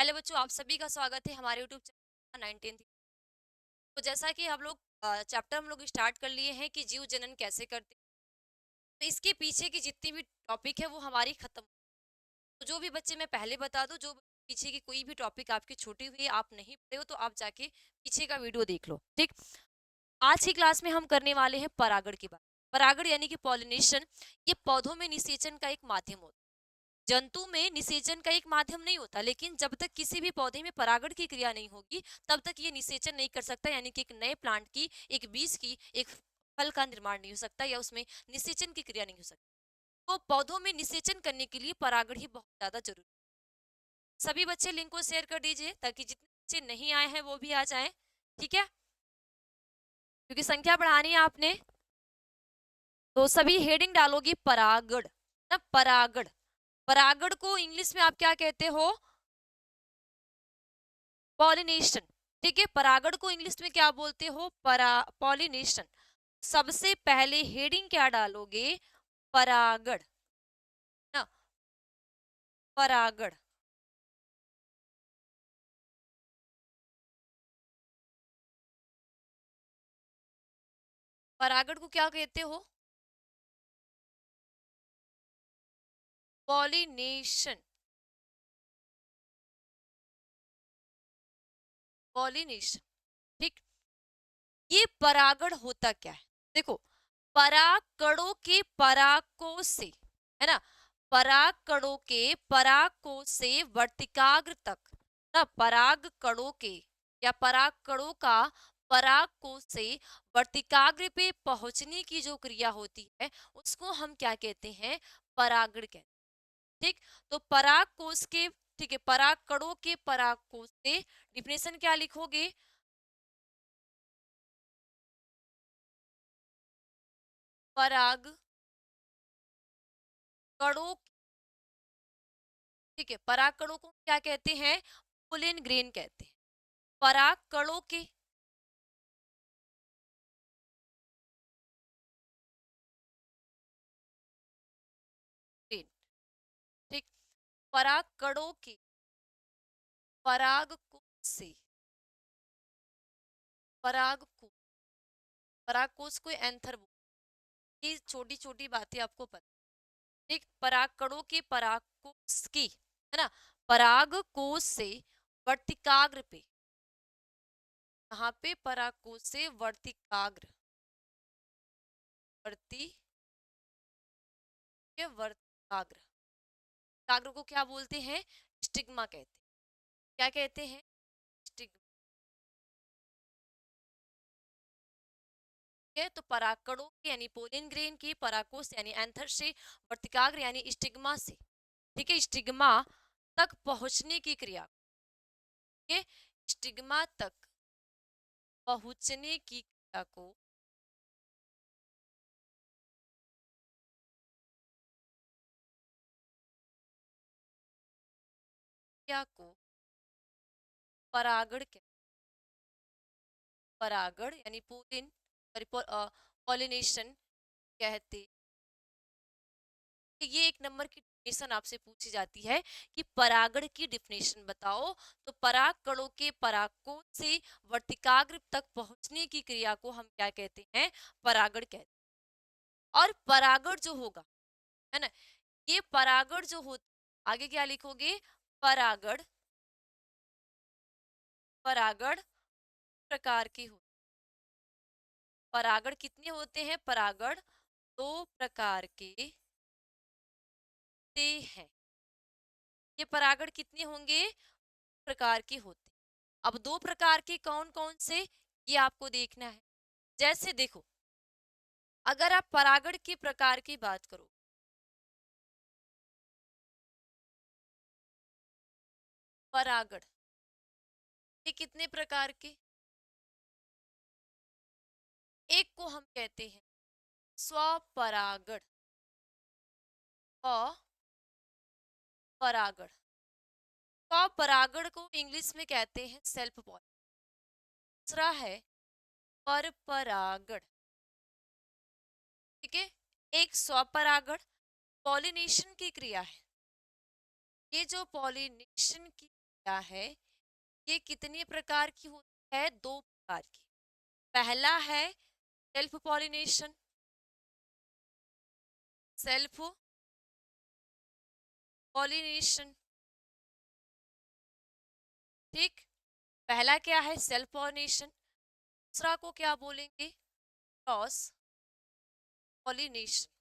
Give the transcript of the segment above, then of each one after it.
Hello बच्चों, आप सभी का स्वागत है हमारे यूट्यूब चैनल 19th। तो जैसा कि हम लोग स्टार्ट कर लिए हैं कि जीव जनन कैसे करते हैं। तो इसके पीछे की जितनी भी टॉपिक है वो हमारी खत्म। तो जो भी बच्चे, मैं पहले बता दूं, जो पीछे की कोई भी टॉपिक आपकी छूटी हुई है, आप नहीं पढ़े हो, तो आप जाके पीछे का वीडियो देख लो। ठीक। आज की क्लास में हम करने वाले हैं परागण की बात। परागण यानी कि पॉलिनेशन। ये पौधों में निषेचन का एक माध्यम होता है। जंतु में निषेचन का एक माध्यम नहीं होता, लेकिन जब तक किसी भी पौधे में परागण की क्रिया नहीं होगी तब तक ये निषेचन नहीं कर सकता, यानी कि एक नए प्लांट की, एक बीज की, एक फल का निर्माण नहीं हो सकता, या उसमें निषेचन की क्रिया नहीं हो सकती। तो पौधों में निषेचन करने के लिए परागण ही बहुत ज्यादा जरूरी है। सभी बच्चे लिंक को शेयर कर दीजिए ताकि जितने बच्चे नहीं आए हैं वो भी आ जाएं। ठीक है, क्योंकि संख्या बढ़ानी है आपने। तो सभी हेडिंग डालोगी परागण ना, परागण। परागण को इंग्लिश में आप क्या कहते हो? पॉलिनेशन। ठीक है, परागण को इंग्लिश में क्या बोलते हो? पॉलिनेशन। सबसे पहले हेडिंग क्या डालोगे? परागण ना, परागण। परागण को क्या कहते हो? पॉलिनेशन। पॉलिनेशन। ठीक। ये परागण होता क्या है? देखो, परागकणों के परागकोश से, है ना, परागकणों के परागकोश से वर्तिकाग्र तक ना, परागकणों के या परागकणों का परागकोश से वर्तिकाग्र पे पहुंचने की जो क्रिया होती है उसको हम क्या कहते हैं? परागण कहते हैं। ठीक। तो परागकोश के, ठीक है, परागकणों के परागकोश से डिफिनेशन क्या लिखोगे? पराग कणों, ठीक है, पराग कणों को क्या कहते हैं? पोलन ग्रेन कहते हैं। पराग कणों के, ग्रेन। ठीक। पराग कणों के पराग कोश से, पराग को, पराग कोश को एंथर बोलते हैं। ये छोटी छोटी बातें आपको पता। ठीक। पराग कणों के पराग कोश की, है ना, पराग कोश से वर्तिकाग्र पे, कहाँ पे? पराग कोश से वर्तिकाग्र, वर्ति के वर्तिकाग्र। काग्र को क्या बोलते हैं? स्टिग्मा कहते हैं। क्या कहते हैं? स्टिग्मा। है तो परागकणों के यानी पोलिन ग्रेन की पराकोश यानी एंथर से वर्तिकाग्र यानी स्टिग्मा से, ठीक है, स्टिग्मा तक पहुंचने की क्रिया, ठीक है, स्टिग्मा तक पहुंचने की क्रिया को, क्रिया को परागण कहते, परागण यानी पोलिन, पॉलिनेशन कहते। ये एक नंबर की डिफिनेशन आपसे पूछी जाती है कि परागण की डिफिनेशन बताओ। तो पराग कणों के परागकोश से वर्तिकाग्र तक पहुंचने की क्रिया को हम क्या कहते हैं? परागण कहते हैं। और परागण जो होगा, है ना, ये परागण जो हो, आगे क्या लिखोगे? परागण, परागण प्रकार की हो। परागण कितने होते हैं? परागण दो प्रकार के होते हैं। ये परागण कितने होंगे? प्रकार के होते हैं। अब दो प्रकार के कौन कौन से, ये आपको देखना है। जैसे देखो, अगर आप परागण के प्रकार की बात करो, परागण ये कितने प्रकार के? एक को हम कहते हैं स्वपरागण, अपरागण। स्वपरागण को इंग्लिश में कहते हैं सेल्फ पॉलिनेशन। दूसरा है परपरागण। ठीक है, एक स्वपरागण पॉलिनेशन की क्रिया है। ये जो पॉलिनेशन की क्या है, ये कितने प्रकार की होती है? 2 प्रकार की। पहला है सेल्फ पॉलिनेशन, सेल्फ पॉलिनेशन, ठीक। पहला क्या है? Self pollination. दूसरा को क्या बोलेंगे? क्रॉस पॉलिनेशन,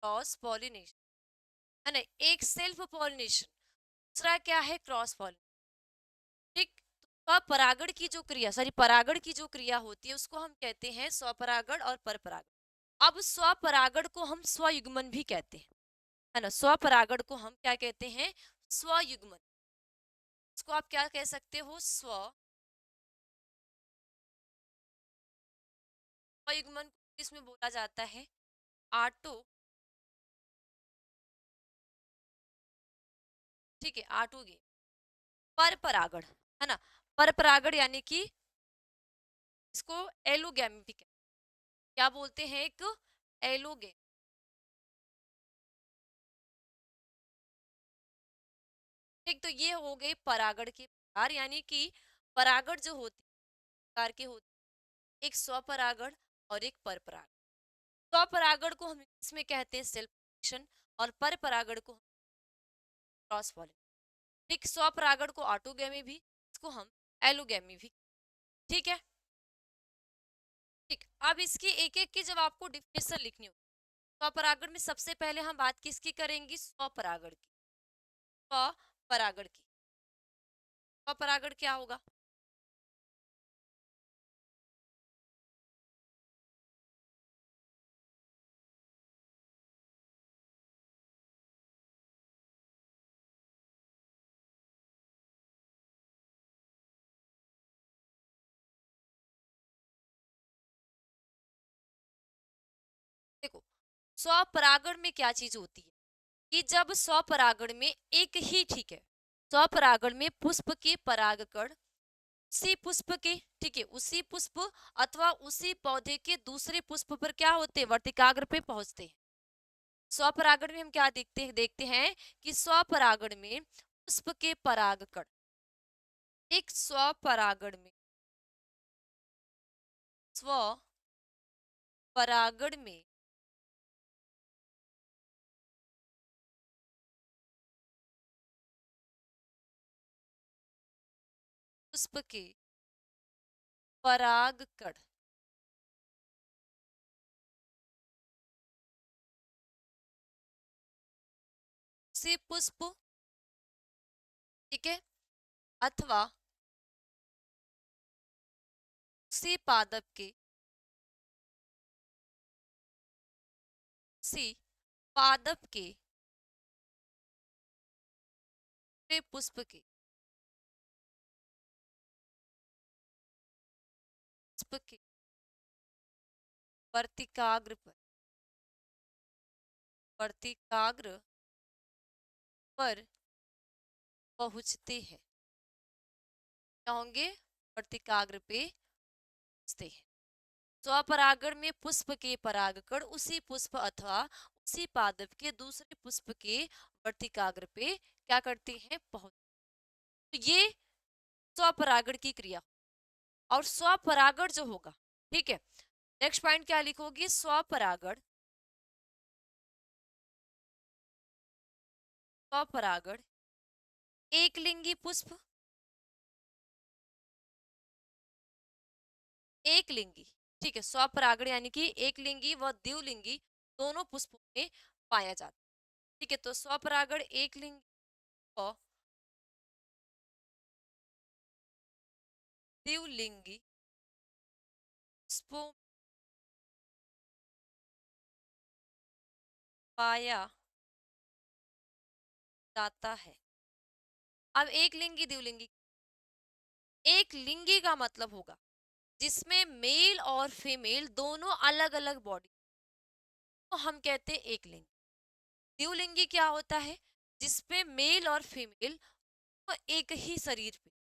क्रॉस पॉलिनेशन, है ना। एक सेल्फ पॉलिनेशन, दूसरा क्या है? क्रॉस पॉलिनेशन, ठीक। तो परागण की जो क्रिया, सॉरी, परागण की जो क्रिया होती है उसको हम कहते हैं स्वपरागण और परपरागण। अब स्वपरागण को हम स्वयुग्मन भी कहते हैं, है ना। स्वपरागण को हम क्या कहते हैं? स्वयुग्मन। इसको आप क्या कह सकते हो? स्वयुग्मन को इसमें बोला जाता है आटो, ठीक है, आटोगे। परपरागण, है ना। परपरागण यानी कि इसको एलोगैमी भी कहते हैं। क्या बोलते हैं? एक एलोगैमी, ठीक। तो ये हो गए परागण के प्रकार, यानी कि परागण जो होती है प्रकार के होते हैं, एक स्वपरागण और एक परपरागण। स्वपरागण को हम इसमें कहते हैं सेल्फ पॉलिनेशन, और परपरागण को क्रॉस पॉलिनेशन, ठीक। स्वपरागण को ऑटोगैमी भी, इसको हम एलोगैमी भी, ठीक है, ठीक। अब इसकी एक एक की जब आपको डिफिनेशन लिखनी हो, स्वपरागण में सबसे पहले हम बात किसकी करेंगे? स्वपरागण की। स्वपरागण की, स्वपरागण क्या होगा? देखो, स्वपरागण में क्या चीज होती है कि जब स्वपरागण में एक ही, ठीक है, स्वपरागण में पुष्प के परागकण उसी पुष्प के, ठीक है, उसी पुष्प अथवा उसी पौधे के दूसरे पुष्प पर क्या होते हैं? वर्तिकाग्र पे पहुंचते हैं। स्वपरागण में हम क्या देखते हैं कि स्वपरागण में पुष्प के परागकण, एक स्वपरागण में, स्वपरागण में पुष्प के परागकण उसी पुष्प, ठीक है, अथवा उसी पादप के, उसी पादप के पुष्प के, पुष्प के वर्तिकाग्र पर, वर्तिकाग्र पर पहुंचते हैं। क्या होंगे? वर्तिकाग्र पे पहुंचते हैं। स्वपरागण में पुष्प के परागकण उसी पुष्प अथवा उसी पादप के दूसरे पुष्प के वर्तिकाग्र पे क्या करते हैं? पहुंच। तो ये स्वपरागण की क्रिया। और स्वपरागण जो होगा, ठीक है, नेक्स्ट पॉइंट क्या लिखोगे? स्वपरागण, स्वपरागण एक लिंगी पुष्प, एक लिंगी, ठीक है। स्वपरागण यानी कि एक लिंगी व द्विलिंगी दोनों पुष्पों में पाया जाता है, ठीक है। तो स्वपरागण एक लिंगी और द्विलिंगी पुष्पों पाया जाता है। अब एक लिंगी द्विलिंगी, एक लिंगी का मतलब होगा जिसमें मेल और फीमेल दोनों अलग अलग बॉडी, तो हम कहते हैं एक लिंगी। द्विलिंगी क्या होता है? जिसपे मेल और फीमेल एक ही शरीर पे,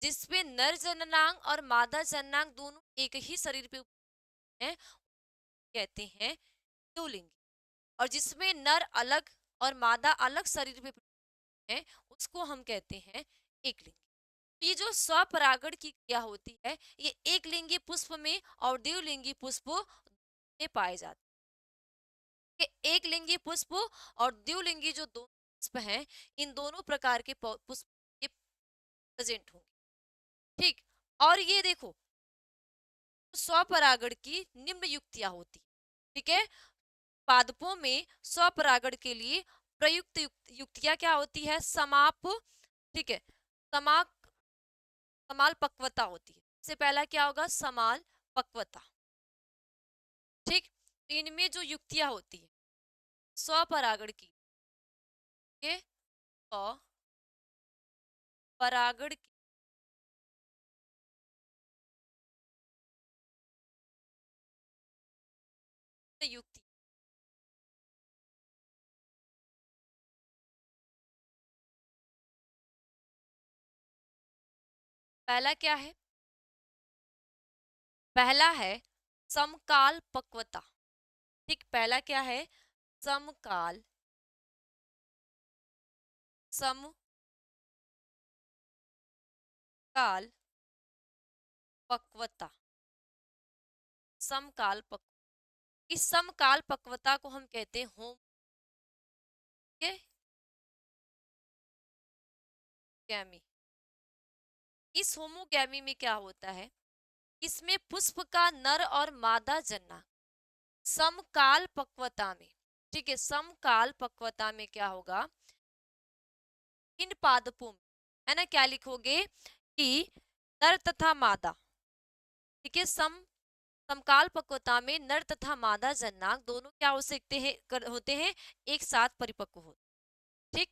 जिसपे नर जननांग और मादा जननांग दोनों एक ही शरीर पे हैं, कहते हैं द्विलिंगी। और जिसमें नर अलग और मादा अलग शरीर पे, हैं उसको हम कहते हैं एक लिंगी। तो ये जो स्वपरागण की क्रिया होती है ये एक लिंगी पुष्प में और द्विलिंगी पुष्प में पाए जाते हैं। एक लिंगी पुष्प और द्विलिंगी जो दो पुष्प हैं इन दोनों प्रकार के पुष्प ये प्रेजेंट होंगे। ठीक। और ये देखो स्वपरागण की निम्न युक्तियां होती, ठीक है। पादपों में स्वपरागण के लिए प्रयुक्त युक्तियां क्या होती है? समाप, ठीक है, समा समाल पक्वता होती है। इससे पहला क्या होगा? समाल पक्वता। ठीक। तो इनमें जो युक्तियां होती है स्वपरागण की, के स्वपरागण की युक्ति, पहला क्या है? पहला है समकाल पक्वता। ठीक। पहला क्या है? समकाल, समकाल पक्वता, समकाल पक्वता। इस समकाल पक्वता को हम कहते हैं होमोगैमी। इस होमोगैमी में क्या होता है? इसमें पुष्प का नर और मादा जनना समकाल पक्वता में, ठीक है, समकाल पक्वता में क्या होगा? इन पादपों में, है ना, क्या लिखोगे कि नर तथा मादा, ठीक है, समकाल पक्वता में नर तथा मादा जननांग दोनों क्या हो सकते हैं? होते हैं एक साथ परिपक्व हो। ठीक।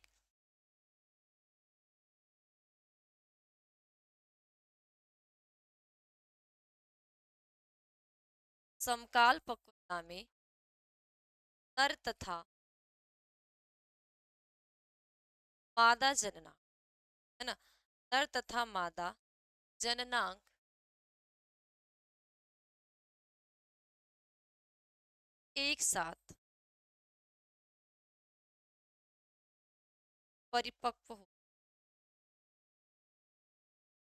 समकाल पक्वता में नर तथा मादा जननांग, है ना, नर तथा मादा जननांग एक साथ परिपक्व हो,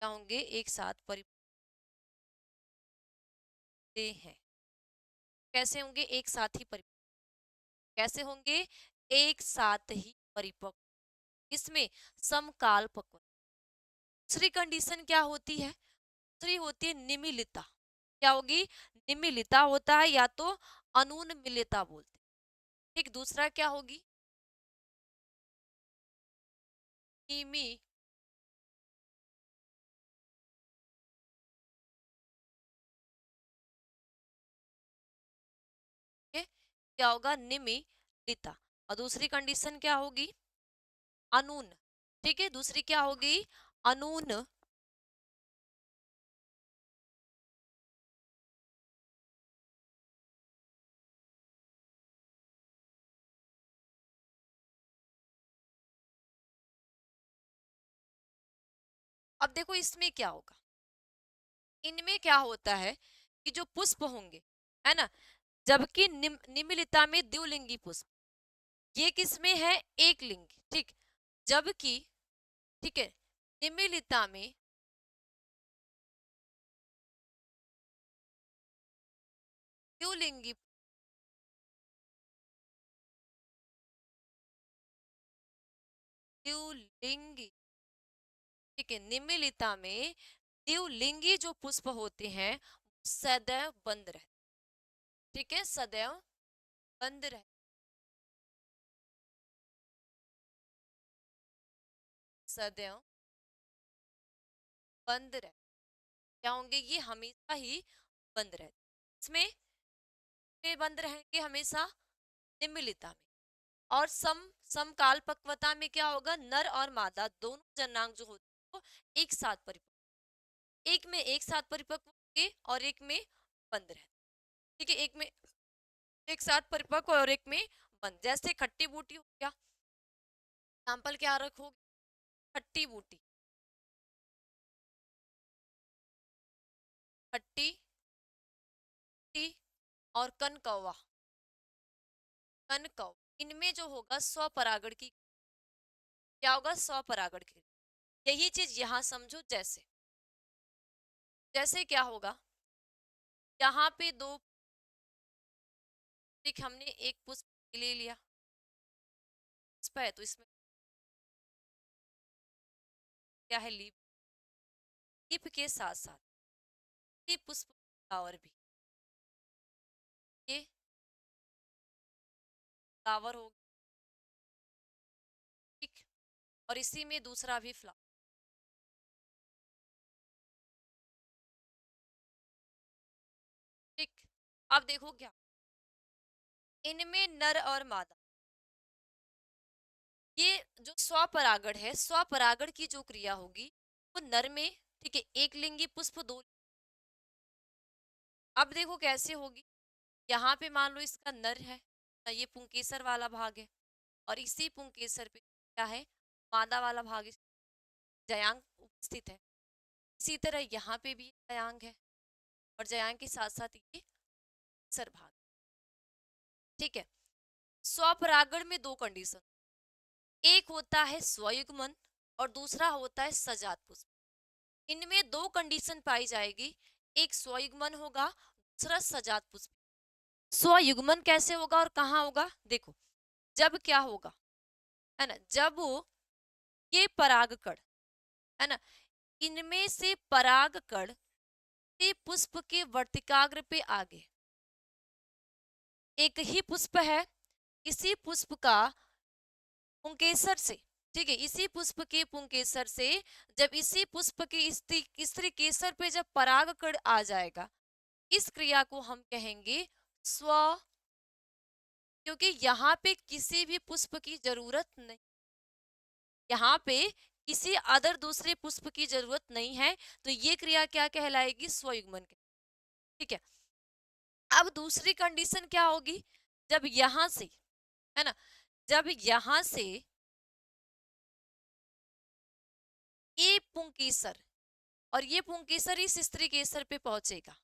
क्या होंगे? एक साथ परिपक्व हैं। कैसे होंगे? एक साथ ही परिपक्व। कैसे होंगे? एक साथ ही परिपक्व। इसमें समकाल पक्व। दूसरी कंडीशन क्या होती है? दूसरी होती है निमिलिता। क्या होगी? निमिलिता होता है या तो अनून मिलिता बोलते हैं। ठीक। दूसरा क्या होगी? निमि, क्या होगा? निमिलिता। और दूसरी कंडीशन क्या होगी? अनून। ठीक है। दूसरी क्या होगी? अनून। अब देखो इसमें क्या होगा? इनमें क्या होता है कि जो पुष्प होंगे, है ना, जबकि निम्नलिता में द्विलिंगी पुष्प, ये किसमें है? एक लिंगी। ठीक। जबकि, ठीक है, निम्नलिता में द्विलिंगी, द्विलिंगी, ठीक है, निम्नलिता में द्विलिंगी जो पुष्प होते हैं सदैव बंद रहते। ठीक है, सदैव बंद रहते, सदैव बंद रहते। क्या होंगे? ये हमेशा ही बंद रहते। इसमें में बंद रहेंगे हमेशा निम्नलिता में। और समकाल पक्वता में क्या होगा? नर और मादा दोनों जनांग जो होते हैं वो एक साथ परिपक्व, एक में एक साथ परिपक्व होंगे और एक में बंद रहते। ठीक है, एक में एक साथ परिपक्व और एक में बंद। जैसे खट्टी बूटी हो गया, एग्जाम्पल क्या रखोगे? खट्टी बूटी, खट्टी बूटी और कनकौवा, कनकौ, इनमें जो होगा स्वपरागण की, क्या होगा, स्वपरागण क्रिया। यही चीज यहाँ समझो, जैसे जैसे क्या होगा, यहाँ पे दो, ठीक, हमने एक पुष्प ले लिया, पुष्प है तो इसमें क्या है, लीप, लीप के साथ साथ ये पुष्प फ्लावर भी, ये फ्लावर हो, ठीक, और इसी में दूसरा भी फ्लावर, ठीक। अब देखो क्या, इनमें नर और मादा, ये जो स्वपरागण है, स्वपरागण की जो क्रिया होगी वो नर में, ठीक है, एक लिंगी पुष्प दो। अब देखो कैसे होगी, यहाँ पे मान लो इसका नर है, ये पुंकेसर वाला भाग है, और इसी पुंकेसर पे क्या है, मादा वाला भाग, जयांग उपस्थित है। इसी तरह यहाँ पे भी जयांग है, और जयांग के साथ साथ ये सरभाग, ठीक है। स्वपरागण में दो कंडीशन, एक होता है स्वयुग्मन और दूसरा होता है सजात पुष्प। इनमें दो कंडीशन पाई जाएगी, एक स्वयुग्मन होगा, दूसरा सजात पुष्प। स्वयुग्मन कैसे होगा और कहाँ होगा, देखो, जब क्या होगा, है ना, जब वो ये परागकण, है ना, इनमें से परागकण से पुष्प के वर्तिकाग्र पे आगे, एक ही पुष्प है, इसी पुष्प का पुंकेसर से, ठीक है, इसी पुष्प के पुंकेसर से जब इसी पुष्प के स्त्री केसर पे जब परागकण आ जाएगा, इस क्रिया को हम कहेंगे स्व, क्योंकि यहाँ पे किसी भी पुष्प की जरूरत नहीं, यहाँ पे किसी अदर दूसरे पुष्प की जरूरत नहीं है, तो ये क्रिया क्या कहलाएगी, स्वयुग्मन के, ठीक है। अब दूसरी कंडीशन क्या होगी, जब यहां से, है ना, जब यहां से ये पुंकेसर और ये पुंकेसर इस स्त्री केसर पे पहुंचेगा,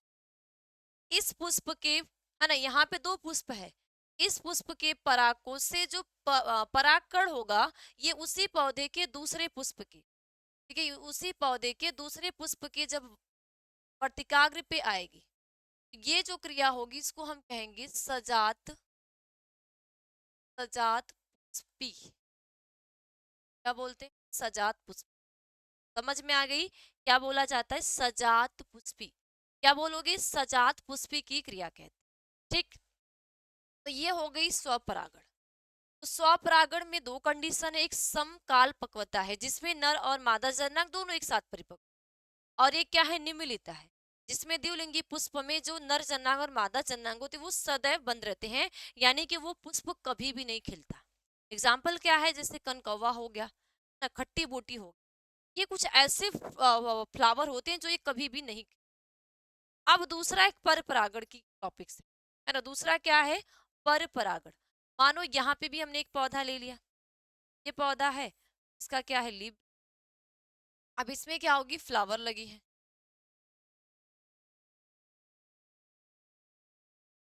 इस पुष्प के, है ना, यहाँ पे दो पुष्प है, इस पुष्प के पराग से जो परागकण होगा, ये उसी पौधे के दूसरे पुष्प के, ठीक है, उसी पौधे के दूसरे पुष्प के जब वर्तिकाग्र पे आएगी, ये जो क्रिया होगी इसको हम कहेंगे सजात, सजात पुष्पी, क्या बोलते हैं, सजात पुष्प। समझ में आ गई, क्या बोला जाता है, सजात पुष्पी, क्या बोलोगे, सजात पुष्पी की क्रिया कहते हैं, ठीक। तो ये हो गई स्वपरागण। तो स्वपरागण में दो कंडीशन है, एक समकाल पक्वता है जिसमें नर और मादा जननांग दोनों एक साथ परिपक्व, और एक क्या है, निम्नलिता है, जिसमें द्विलिंगी पुष्प में जो नर जननांग और मादा जननांग होते हैं वो सदैव बंद रहते हैं, यानी कि वो पुष्प कभी भी नहीं खिलता। एग्जाम्पल क्या है, जैसे कनकौवा हो गया ना, खट्टी बोटी हो, ये कुछ ऐसे फ्लावर होते हैं जो ये कभी भी नहीं। अब दूसरा एक पर परागण की टॉपिक से, है ना, दूसरा क्या है, पर परागण। मानो यहाँ पे भी हमने एक पौधा ले लिया, ये पौधा है, इसका क्या है, लीव, अब इसमें क्या होगी, फ्लावर लगी है,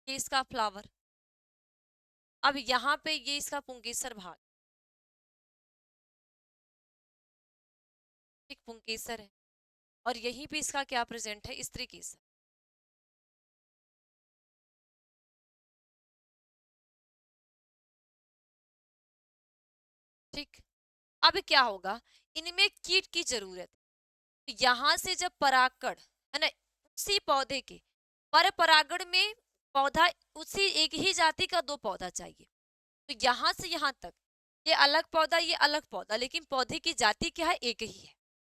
ये इसका फ्लावर, अब यहाँ पे ये इसका पुंकेसर भाग, एक पुंकेसर है, और यहीं पे इसका क्या प्रेजेंट है, स्त्री केसर, ठीक। अब क्या होगा, इनमें कीट की जरूरत है, तो यहाँ से जब परागकण, है ना, उसी पौधे के पर परागण में पौधा, उसी एक ही जाति का दो पौधा चाहिए, तो यहाँ से यहाँ तक ये अलग पौधा, ये अलग पौधा, लेकिन पौधे की जाति क्या है, एक ही है,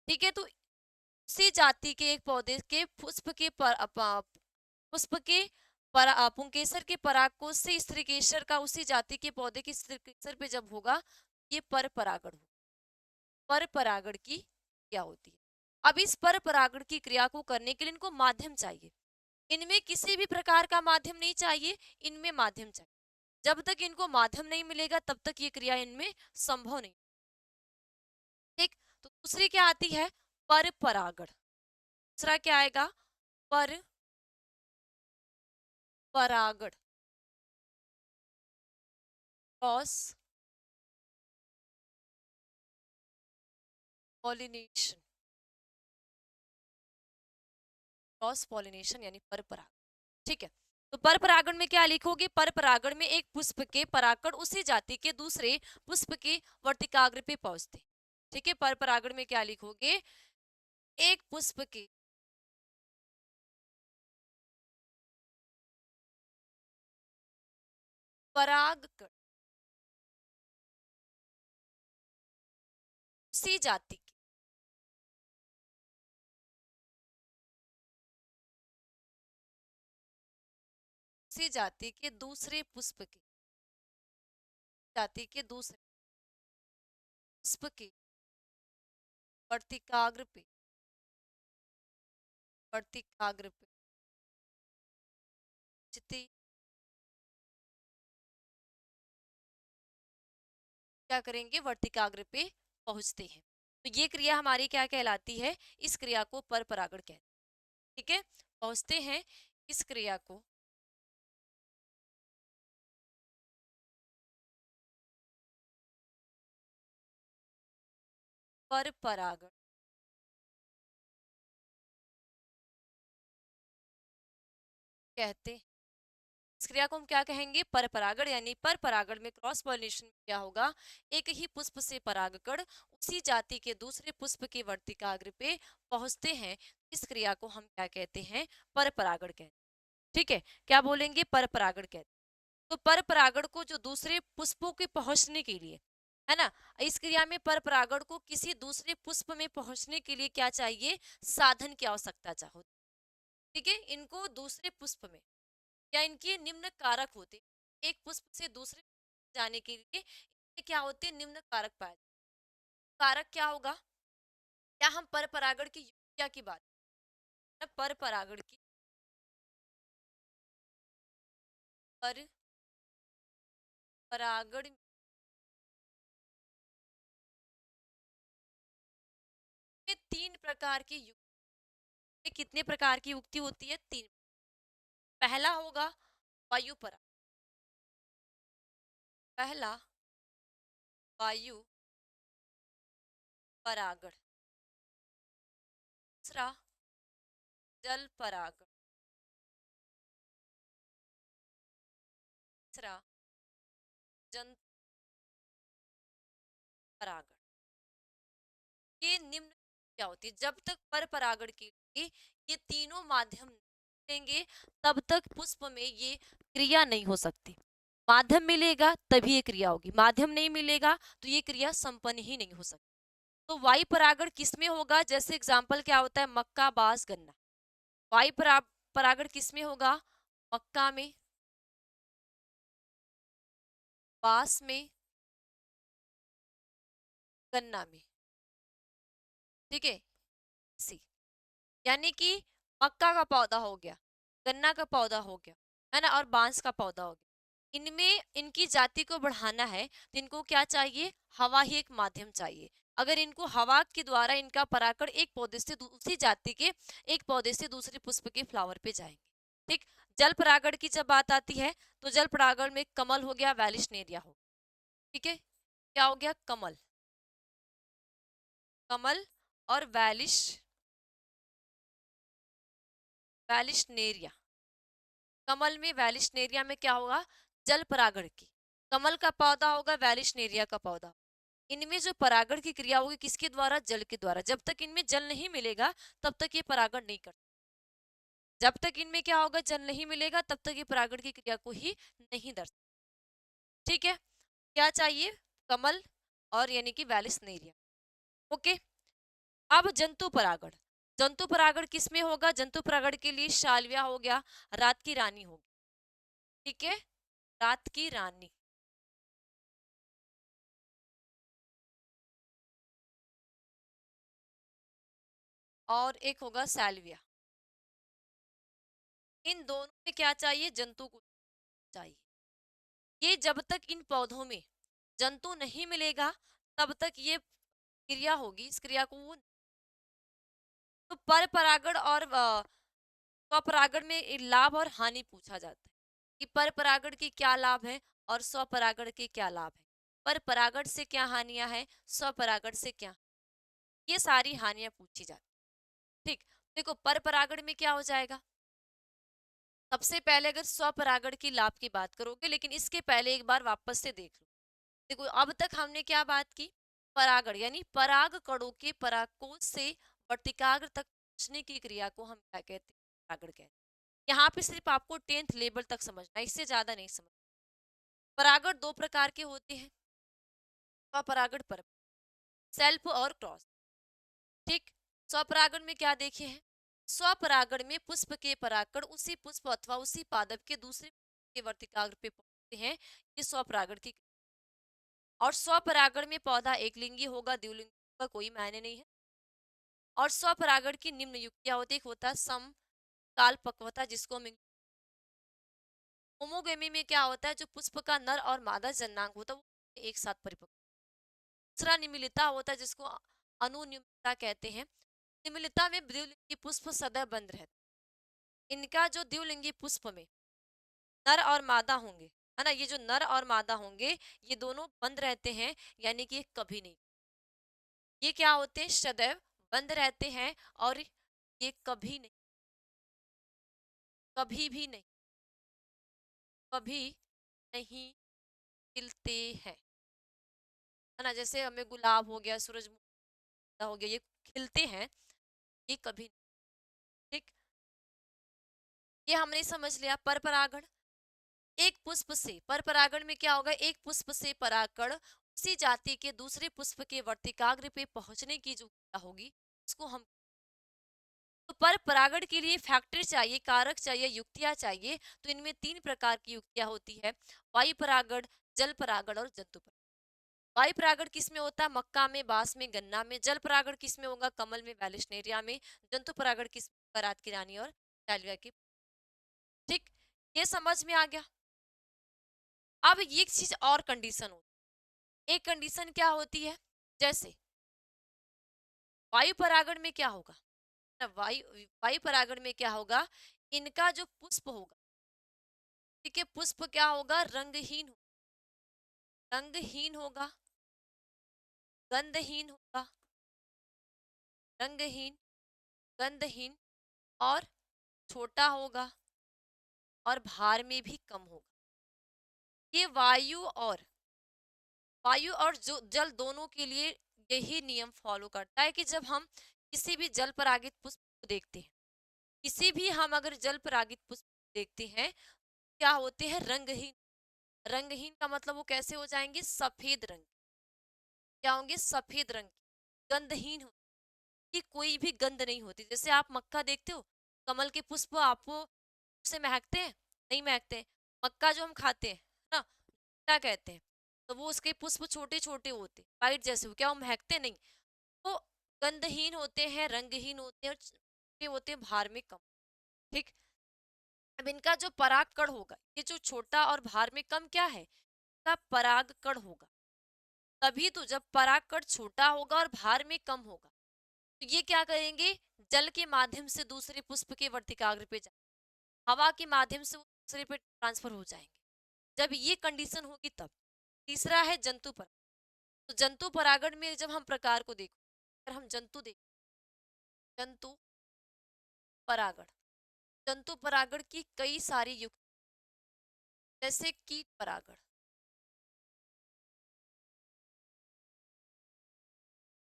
ठीक है। तो उसी जाति के एक पौधे के पुष्प के पुष्प के पुंकेसर के परागकोश से स्त्रीकेसर का उसी जाति के पौधे के स्त्रीकेसर पे जब होगा, ये पर परागण होगा। पर परागण की क्या होती है, अब इस पर परागण की क्रिया को करने के लिए इनको माध्यम चाहिए, इनमें किसी भी प्रकार का माध्यम नहीं चाहिए, इनमें माध्यम चाहिए, जब तक इनको माध्यम नहीं मिलेगा तब तक ये क्रिया इनमें संभव नहीं, ठीक। तो दूसरी क्या आती है, पर परागण, दूसरा क्या आएगा, पर परागण, क्रॉस पॉलिनेशन, क्रॉस पॉलिनेशन यानी पर परागण। ठीक है, तो पर परागण में क्या लिखोगे? पर परागण में एक पुष्प के परागकण उसी जाति के दूसरे पुष्प के वर्तिकाग्र पे पहुंचते। ठीक है, पर परागण में क्या लिखोगे? एक पुष्प के परागकण उसी जाति के, उसी जाति के दूसरे पुष्प के, जाति के दूसरे पुष्प के वर्तिकाग्र पे, वर्तिकाग्र पे जितने क्या करेंगे? वर्तिकाग्र पे पहुंचते हैं। तो ये क्रिया हमारी क्या कहलाती है? इस क्रिया को पर परागण कहते हैं। ठीक है, पहुंचते हैं, इस क्रिया को पर परागण कहते हैं। इस क्रिया को हम क्या कहेंगे? पर परागण। यानी पर परागण में क्रॉस पॉलिनेशन में क्या होगा? एक ही पुष्प से परागकण उसी जाति के दूसरे पुष्प के वर्तिकाग्र पे पहुंचते हैं। इस क्रिया को हम क्या कहते हैं? पर परागण कहते हैं। ठीक है, क्या बोलेंगे? पर परागण कहते हैं। तो पर परागण को जो दूसरे पुष्पों के पहुंचने के लिए, है ना, इस क्रिया में पर परागण को किसी दूसरे पुष्प में पहुंचने के लिए क्या चाहिए? साधन की आवश्यकता चाहो। ठीक है, इनको दूसरे पुष्प में या इनके निम्न कारक होते, एक पुष्प से दूसरे जाने के लिए ये क्या होते हैं? निम्न कारक पाए। कारक क्या होगा? क्या हम पर परागण की युक्तिया की बात, पर परागण की, पर परागण में तीन प्रकार की युक्ति, कितने प्रकार की युक्ति होती है? तीन। पहला होगा वायु परागण, पहला वायु परागण, दूसरा जल परागण, तीसरा जंतु परागण। ये निम्न क्या होती है? जब तक पर परागण के लिए ये तीनों माध्यम देंगे तब तक पुष्प में ये क्रिया नहीं हो सकती। माध्यम मिलेगा तभी ये क्रिया होगी, माध्यम नहीं मिलेगा तो ये क्रिया संपन्न ही नहीं हो सकती। तो वायु परागण किसमें होगा? जैसे एग्जाम्पल क्या होता है? मक्का, बांस, गन्ना। वायु परागण किसमें होगा? मक्का में, बांस में, गन्ना में। ठीक है, सी, यानी कि मक्का का पौधा हो गया, गन्ना का पौधा हो गया, है ना, और बांस का पौधा हो गया। इनमें इनकी जाति को बढ़ाना है तो इनको क्या चाहिए? हवा ही एक माध्यम चाहिए। अगर इनको हवा के द्वारा इनका परागण एक पौधे से दूसरी जाति के एक पौधे से दूसरे पुष्प के फ्लावर पे जाएंगे। ठीक, जल परागण की जब बात आती है तो जल परागण में कमल हो गया, वैलिशनेरिया हो। ठीक है, क्या हो गया? कमल, कमल और वैलिशनेरिया। कमल में, वैलिशनेरिया में क्या होगा? जल परागण की, कमल का पौधा होगा, वैलिशनेरिया का पौधा। इनमें जो परागण की क्रिया होगी किसके द्वारा? जल के द्वारा। जब तक इनमें जल नहीं मिलेगा तब तक ये परागण नहीं करते। जब तक इनमें क्या होगा? जल नहीं मिलेगा तब तक ये परागण की क्रिया को ही नहीं दर्शा। ठीक है, क्या चाहिए? कमल और यानी कि वैलिसनेरिया। ओके, अब जंतु परागण। जंतु परागण किस में होगा? जंतु परागण के लिए शालविया हो गया, रात की रानी होगी। ठीक है, रात की रानी, और एक होगा सैल्विया। इन दोनों में क्या चाहिए? जंतु को चाहिए। ये जब तक इन पौधों में जंतु नहीं मिलेगा तब तक ये क्रिया होगी, इस क्रिया को वो, तो पर परागण और स्वपरागण में लाभ और हानि पूछा जाता है कि पर परागण की क्या लाभ है और स्वपरागण के क्या लाभ है। पर परागण से क्या हानियां है, स्वपरागण से क्या। ये सारी हानियां पूछी जाती। ठीक, देखो पर परागण में क्या हो जाएगा। सबसे पहले अगर स्वपरागण की लाभ की बात करोगे, लेकिन इसके पहले एक बार वापस से देख लो। देखो अब तक हमने क्या बात की, परागण यानी पराग कणों के परागकोश से वर्तिकाग्र तक पहुंचने की क्रिया को हम क्या कहते हैं, परागण कहते हैं। यहाँ पे सिर्फ आपको 10th लेवल तक समझना है, इससे ज्यादा नहीं समझ। परागण दो प्रकार के होते हैं, स्वपरागण पर, सेल्फ और क्रॉस। ठीक, स्वपरागण में क्या देखे हैं, स्वपरागण में पुष्प के परागकण उसी पुष्प अथवा उसी पादप के दूसरे के वर्तिकाग्र पे पहुंचते हैं, ये स्वपरागण की। और स्वपरागण में पौधा एक लिंगी होगा, द्विलिंगी का कोई मायने नहीं है। और स्वपरागण की निम्न युक्तियां होती, एक होता है समकाल पक्वता, जिसको हम होमोगेमी में क्या होता है, जो पुष्प का नर और मादा जन्नांग होता है वो एक साथ परिपक्व। दूसरा निमिलिता होता है, जिसको अनुनिमिलिता कहते हैं। निमिलिता में द्विलिंगी पुष्प सदैव बंद रहते हैं। इनका जो द्विलिंगी पुष्प में नर और मादा होंगे, है ना, ये जो नर और मादा होंगे ये दोनों बंद रहते हैं, यानी कि ये कभी नहीं, ये क्या होते हैं, सदैव बंद रहते हैं। और ये कभी नहीं, कभी भी नहीं, कभी नहीं खिलते हैं, है ना। जैसे हमें गुलाब हो गया, सूरजमुखी हो गया, ये खिलते हैं, ये कभी नहीं। ठीक, ये हमने समझ लिया। पर परागण, एक पुष्प से पर परागण में क्या होगा, एक पुष्प से परागकण उसी जाति के दूसरे पुष्प के वर्तिकाग्र पे पहुंचने की जो क्रिया होगी उसको हम, तो पर परागण के लिए फैक्टर चाहिए, कारक चाहिए, युक्तियां चाहिए। तो इनमें तीन प्रकार की युक्तियां होती है, वायु परागण, जल परागण और जंतु परागण। वायु परागण किस में होता है, मक्का में, बांस में, गन्ना में। जल परागण किस में होगा, कमल में, वैलिस्नेरिया में। जंतु परागण किस में होगा, रात की रानी और डालिया की। ठीक, ये समझ में आ गया। अब एक चीज और कंडीशन होती है, एक कंडीशन क्या होती है, जैसे वायु परागण में क्या होगा ना, वायु वायु परागण में क्या होगा, इनका जो पुष्प होगा, ठीक है, पुष्प क्या होगा, रंगहीन, रंगहीन होगा, गंधहीन होगा, रंगहीन, गंधहीन और छोटा होगा और भार में भी कम होगा। ये वायु और जो जल दोनों के लिए यही नियम फॉलो करता है कि जब हम किसी भी जल परागित पुष्प को देखते हैं, किसी भी हम अगर जल परागित पुष्प देखते हैं, क्या होते हैं, रंगहीन। रंगहीन का मतलब वो कैसे हो जाएंगे, सफेद रंग, क्या होंगे, सफेद रंग। गंधहीन हो कि कोई भी गंध नहीं होती। जैसे आप मक्का देखते हो, कमल के पुष्प आपको से महकते हैं, नहीं महकते। मक्का जो हम खाते हैं ना, क्या कहते हैं, तो वो उसके पुष्प छोटे छोटे होते, वाइट जैसे, हो क्या वो महकते नहीं, वो गंधहीन होते हैं, रंगहीन होते हैं और छोटे होते हैं, भार में कम। ठीक, अब इनका जो परागकण होगा, ये जो छोटा और भार में कम क्या है, इसका परागकण होगा। तभी तो जब परागकण छोटा होगा और भार में कम होगा, तो ये क्या करेंगे, जल के माध्यम से दूसरे पुष्प के वर्तिकाग्र पे जाए, हवा के माध्यम से वो दूसरे पे ट्रांसफर हो जाएंगे। जब ये कंडीशन होगी तब। तीसरा है जंतु परागण। तो जंतु परागण में जब हम प्रकार को देखो, अगर हम जंतु देख, जंतु परागण, जंतु परागण की कई सारी युक्त, जैसे कीट परागण,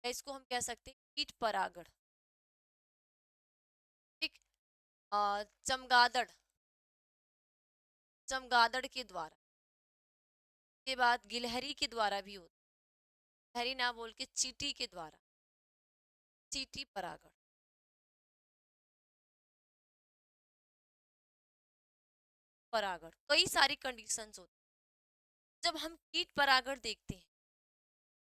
या इसको हम कह सकते हैं कीट परागण। ठीक, चमगादड़, चमगादड़ के द्वारा, के बाद गिलहरी के द्वारा भी होता, गिलहरी ना बोल के चींटी के द्वारा, चींटी परागण। परागण कई सारी कंडीशंस होती हैं। जब हम कीट परागण देखते हैं,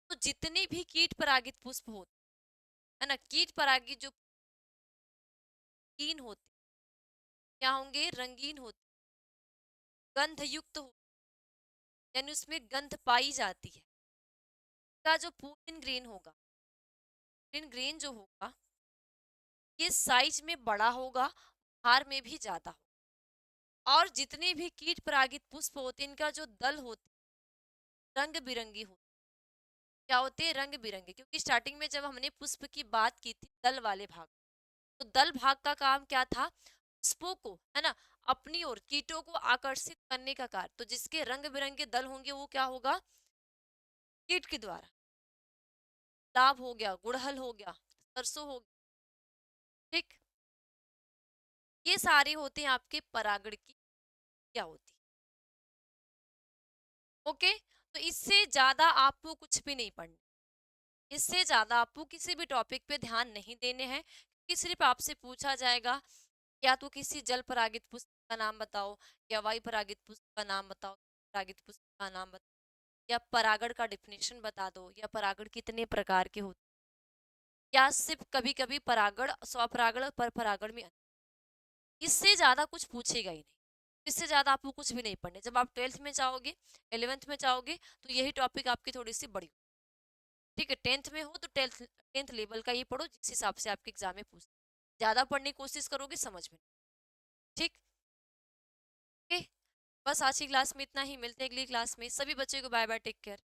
तो जितने भी कीट परागित पुष्प होते है ना, कीट परागित जो रंगीन होते, क्या होंगे, रंगीन होते, गंध युक्त हो, यानी उसमें गंध पाई जाती है, का जो पूरन ग्रेन होगा, पूरन ग्रेन जो होगा, ये साइज में बड़ा होगा, भार में भी ज्यादा होगा। और जितने भी कीट परागित पुष्प होते हैं, इनका जो दल होते, रंग बिरंगी होती, क्या होते हैं, रंग बिरंगे। क्योंकि स्टार्टिंग में जब हमने पुष्प की बात की थी दल वाले भाग, तो दल भाग का काम क्या था, पुष्पों को, है ना, अपनी ओर कीटों को आकर्षित करने का कार्य। तो जिसके रंग बिरंगे दल होंगे वो क्या होगा, कीट के द्वारा। गुलाब हो गया, गुड़हल हो गया, सरसों हो गया, ठीक। ये सारे होते हैं आपके परागण की क्या होती है। ओके, तो इससे ज्यादा आपको कुछ भी नहीं पढ़ना, इससे ज्यादा आपको किसी भी टॉपिक पे ध्यान नहीं देने हैं, कि सिर्फ आपसे पूछा जाएगा या तो किसी जल परागित पुष्प का नाम बताओ, या वायु परागित पुष्प का नाम बताओ, परागित पुष्प का नाम बताओ, या परागण का डिफिनेशन बता दो, या परागण कितने प्रकार के होते हैं, या सिर्फ कभी कभी परागण स्वपरागण और पर परागण में इससे ज्यादा कुछ पूछेगा ही नहीं। इससे ज्यादा आपको कुछ भी नहीं पढ़ने। जब आप 12th में जाओगे, 11th में जाओगे, तो यही टॉपिक आपकी थोड़ी सी बड़ी, ठीक है। 10th में हो तो 10th लेवल का ये पढ़ो, जिस हिसाब से आपके एग्जाम में पूछते, ज्यादा पढ़ने की कोशिश करोगे समझ में, ठीक। ओके, बस आज की क्लास में इतना ही, मिलते हैं अगली क्लास में। सभी बच्चों को बाय बाय, टेक केयर।